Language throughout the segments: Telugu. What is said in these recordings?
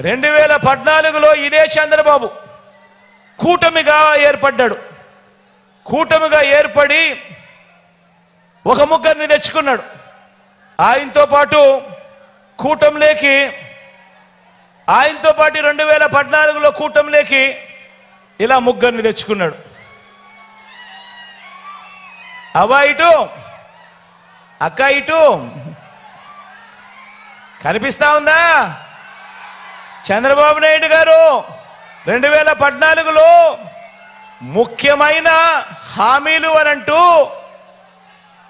2014లో ఇదే చంద్రబాబు కూటమిగా ఏర్పడ్డాడు. కూటమిగా ఏర్పడి ఒక ముగ్గురిని తెచ్చుకున్నాడు. ఆయనతో పాటు కూటమిలోకి 2014లో కూటమిలోకి ఇలా ముగ్గురిని తెచ్చుకున్నాడు. అవ్వ ఇటు, అక్క ఇటు, కనిపిస్తా ఉందా? చంద్రబాబు నాయుడు గారు 2014లో ముఖ్యమైన హామీలు అనంటూ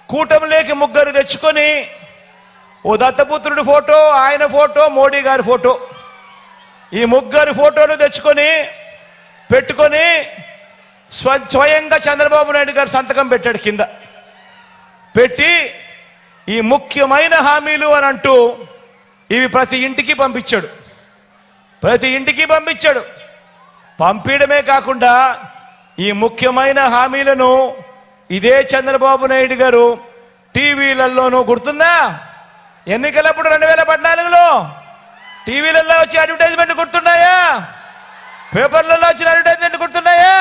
కూటమిలోకి ముగ్గురు తెచ్చుకొని ఓ దత్తపుత్రుడి ఫోటో, ఆయన ఫోటో, మోడీ గారి ఫోటో, ఈ ముగ్గురు ఫోటోలు తెచ్చుకొని పెట్టుకొని స్వయంగా చంద్రబాబు నాయుడు గారు సంతకం పెట్టాడు. కింద పెట్టి ఈ ముఖ్యమైన హామీలు అని అంటూ ఇవి ప్రతి ఇంటికి పంపించాడు. పంపించడమే కాకుండా ఈ ముఖ్యమైన హామీలను ఇదే చంద్రబాబు నాయుడు గారు టీవీలలోనూ, గుర్తుందా? ఎన్నికలప్పుడు 2014లో టీవీలలో వచ్చి అడ్వర్టైజ్మెంట్ గుర్తున్నాయా? పేపర్లలో వచ్చిన అడ్వర్టైజ్మెంట్ గుర్తున్నాయా?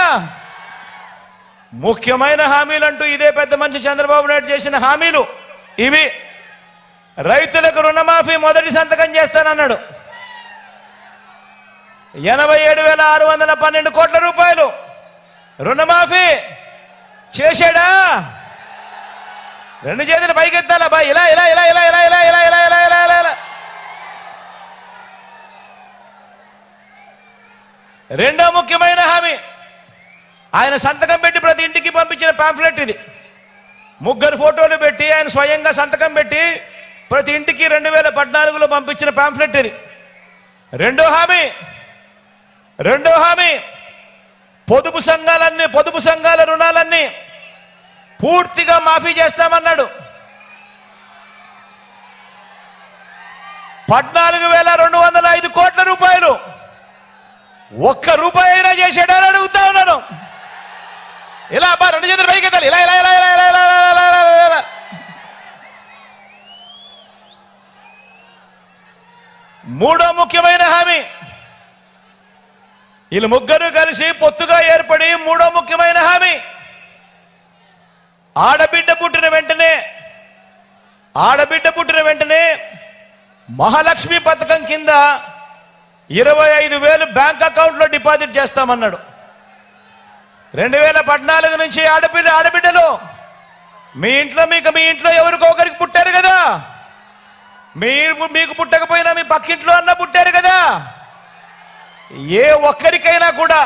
ముఖ్యమైన హామీలు అంటూ ఇదే పెద్ద మనిషి చంద్రబాబు నాయుడు చేసిన హామీలు ఇవి. రైతులకు రుణమాఫీ మొదటి సంతకం చేస్తానన్నాడు. 87,612 కోట్ల రూపాయలు రుణమాఫీ చేశాడా? రెండు చేతులు పైకెత్తాలా బా, ఇలా ఇలా ఇలా ఇలా ఇలా ఇలా ఇలా ఇలా ఇలా ఇలా ఇలా ఇలా. రెండో ముఖ్యమైన హామీ ఆయన సంతకం పెట్టి ప్రతి ఇంటికి పంపించిన పాంఫ్లెట్ ఇది. ముగ్గురు ఫోటోలు పెట్టి ఆయన స్వయంగా సంతకం పెట్టి ప్రతి ఇంటికి 2014లో పంపించిన పాంఫ్లెట్ ఇది. రెండో హామీ పొదుపు సంఘాల రుణాలన్నీ పూర్తిగా మాఫీ చేస్తామన్నాడు. 14,205 కోట్ల రూపాయలు ఒక్క రూపాయి అయినా చేశాడని అడుగుతా ఉన్నాను. ఇలా అబ్బా, రెండు చేతులు పైకి ఎత్తాలి, ఇలా ఇలా ఇలా ఇలా ఇలా ఇలా ఇలా ఇలా. మూడో ముఖ్యమైన హామీ, వీళ్ళు ముగ్గురు కలిసి పొత్తుగా ఏర్పడి మూడో ముఖ్యమైన హామీ, ఆడబిడ్డ పుట్టిన వెంటనే మహాలక్ష్మి పథకం కింద 25,000 బ్యాంక్ అకౌంట్లో డిపాజిట్ చేస్తామన్నాడు. 2014 నుంచి ఆడబిడ్డలు మీ ఇంట్లో ఎవరికో ఒకరికి పుట్టారు కదా, మీకు పుట్టకపోయినా మీ పక్కింట్లో అన్న పుట్టారు కదా, ఏ ఒక్కరికైనా కూడా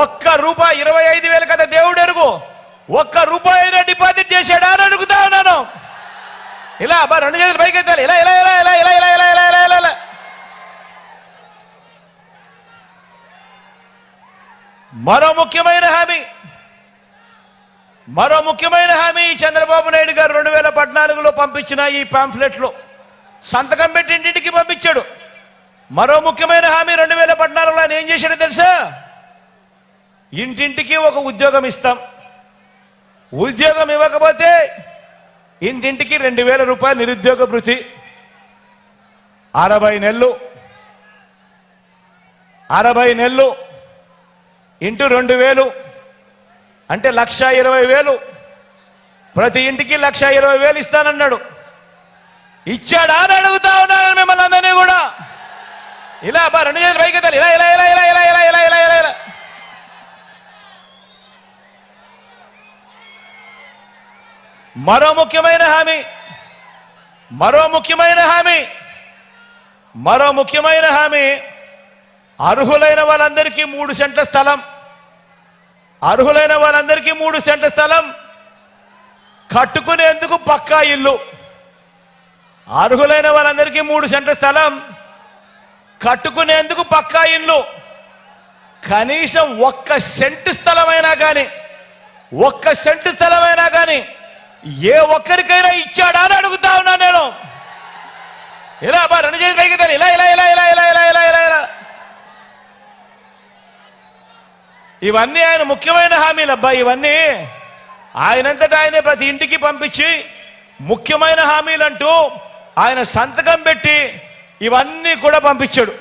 ఒక్క రూపాయి, 25,000 కదా దేవుడు ఎరుగు, ఒక్క రూపాయి అయినా డిపాజిట్ చేశాడా అని అడుగుతా ఉన్నాను. ఇలా అబ్బా, రెండు చేతులు పైకి ఎత్తాలి, ఇలా ఇలా ఇలా ఇలా ఇలా ఇలా ఇలా ఇలా ఇలా ఇలా. మరో ముఖ్యమైన హామీ చంద్రబాబు నాయుడు గారు 2014లో పంపించిన ఈ పాంఫ్లెట్లో సంతకం పెట్టి ఇంటింటికి పంపించాడు. మరో ముఖ్యమైన హామీ 2014లో ఆయన ఏం చేశాడో తెలుసా? ఇంటింటికి ఒక ఉద్యోగం ఇస్తాం, ఉద్యోగం ఇవ్వకపోతే ఇంటింటికి 2,000 రూపాయలు నిరుద్యోగ భృతి, 60 నెలలు ఇంటూ 2,000 అంటే 1,20,000. ప్రతి ఇంటికి 1,20,000 ఇస్తానన్నాడు. ఇచ్చాడా అని అడుగుతా ఉన్నాను మిమ్మల్ని అందరినీ కూడా. ఇలా అబ్బా, రెండు చేతులు పైకి ఎత్తాలి, ఇలా ఇలా ఇలా ఇలా ఇలా ఇలా ఇలా ఇలా ఇలా ఇలా. మరో ముఖ్యమైన హామీ అర్హులైన వాళ్ళందరికీ 3 సెంట్ల స్థలం, కట్టుకునేందుకు పక్కా ఇల్లు. అర్హులైన వాళ్ళందరికీ 3 సెంట్ల స్థలం, కట్టుకునేందుకు పక్కా ఇల్లు. కనీసం 1 సెంటు స్థలమైనా కానీ ఏ ఒక్కరికైనా ఇచ్చాడా అని అడుగుతా ఉన్నా నేను. ఇలా అబ్బా, రెండు చేతులు పైకి ఎత్తాలి, ఇలా ఇలా ఇలా ఇలా ఇలా ఇలా ఇలా ఇలా ఇలా. ఇవన్నీ ఆయన ముఖ్యమైన హామీలు అబ్బా. ఇవన్నీ ఆయనంతటా ఆయనే ప్రతి ఇంటికి పంపించి ముఖ్యమైన హామీలంటూ ఆయన సంతకం పెట్టి ఇవన్నీ కూడా పంపించాడు.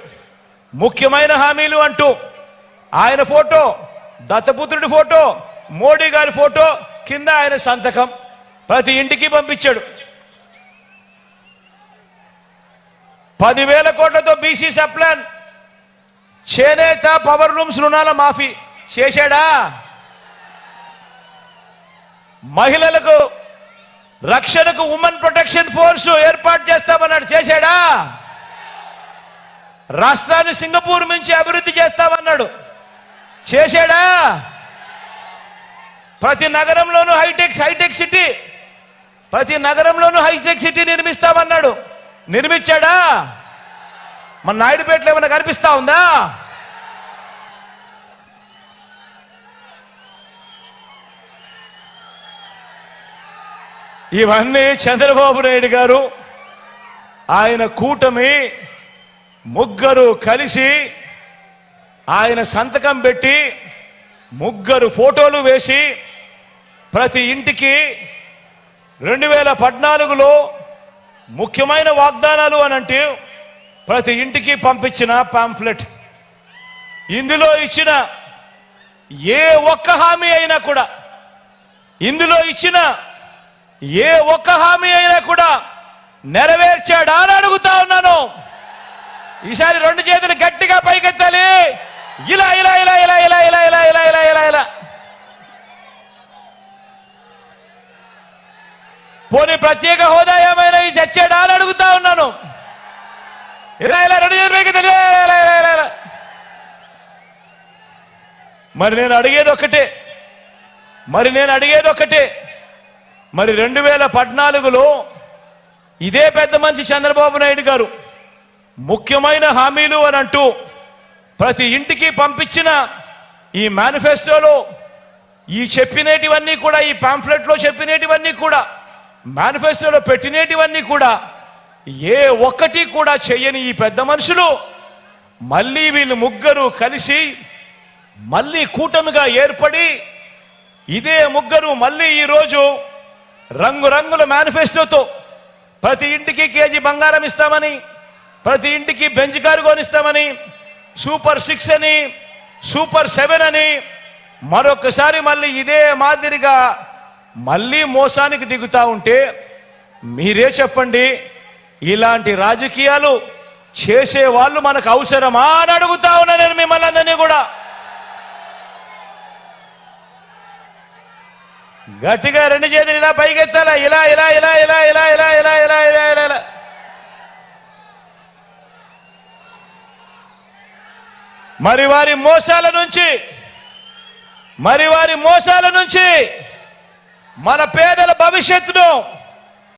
ముఖ్యమైన హామీలు అంటూ ఆయన ఫోటో, దత్తపుత్రుడి ఫోటో, మోడీ గారి ఫోటో, కింద ఆయన సంతకం ప్రతి ఇంటికి పంపించాడు. 10,000 కోట్లతో బీసీ సప్లాన్, చేనేత, పవర్ లూమ్స్ రుణాల మాఫీ చేశాడా? మహిళలకు రక్షణకు ఉమెన్ ప్రొటెక్షన్ ఫోర్స్ ఏర్పాటు చేస్తామన్నాడు, చేశాడా? రాష్ట్రాన్ని సింగపూర్ నుంచి అభివృద్ధి చేస్తామన్నాడు, చేశాడా? ప్రతి నగరంలోనూ హైటెక్ సిటీ, ప్రతి నగరంలోనూ హైటెక్ సిటీ నిర్మిస్తామన్నాడు, నిర్మించాడా? మన నాయుడుపేటలో ఏమైనా కనిపిస్తా ఉందా? ఇవన్నీ చంద్రబాబు నాయుడు గారు, ఆయన కూటమి ముగ్గురు కలిసి ఆయన సంతకం పెట్టి ముగ్గురు ఫోటోలు వేసి ప్రతి ఇంటికి 2014లో ముఖ్యమైన వాగ్దానాలు అనంటే ప్రతి ఇంటికి పంపించిన పాంఫ్లెట్. ఇందులో ఇచ్చిన ఏ ఒక్క హామీ అయినా కూడా, ఇందులో ఇచ్చిన ఏ ఒక్క హామీ అయినా కూడా నెరవేర్చాడా అని అడుగుతా ఉన్నాను. ఈసారి 2 చేతులు గట్టిగా పైకెత్తాలి. ఇలా ఇలా ఇలా ఇలా ఇలా ఇలా ఇలా ఇలా ఇలా ఇలా ఇలా పోనీ ప్రత్యేక హోదా ఏమైనా తెచ్చాడా అని అడుగుతా ఉన్నాను. ఇలా ఇలా 2 చేతులు పైకెత్తాలి. మరి నేను అడిగేది ఒక్కటే, మరి 2014లో ఇదే పెద్ద మనిషి చంద్రబాబు నాయుడు గారు ముఖ్యమైన హామీలు అని అంటూ ప్రతి ఇంటికి పంపించిన ఈ మేనిఫెస్టోలో ఈ చెప్పినేటివన్నీ కూడా, ఈ పాంఫ్లెట్లో చెప్పినేటివన్నీ కూడా, మేనిఫెస్టోలో పెట్టినేటివన్నీ కూడా ఏ ఒక్కటి కూడా చెయ్యని ఈ పెద్ద మనుషులు మళ్ళీ వీళ్ళు ముగ్గురు కలిసి మళ్ళీ కూటమిగా ఏర్పడి ఇదే ముగ్గురు మళ్ళీ ఈరోజు రంగురంగుల మేనిఫెస్టోతో ప్రతి ఇంటికి కేజీ బంగారం ఇస్తామని, ప్రతి ఇంటికి బెంచ్ కారు కొనిస్తామని, సూపర్ 6 అని, సూపర్ 7 అని మరొకసారి మళ్ళీ ఇదే మాదిరిగా మళ్ళీ మోసానికి దిగుతా ఉంటే మీరే చెప్పండి, ఇలాంటి రాజకీయాలు చేసే వాళ్ళు మనకు అవసరమా అని అడుగుతా ఉన్నా నేను మిమ్మల్ని అందరినీ కూడా. గట్టిగా 2 చేతులు ఇలా పైకెత్తాలా, ఇలా ఇలా ఇలా ఇలా ఇలా ఇలా ఇలా ఇలా ఇలా ఇలా ఇలా. మరి వారి మోసాల నుంచి మన పేదల భవిష్యత్తును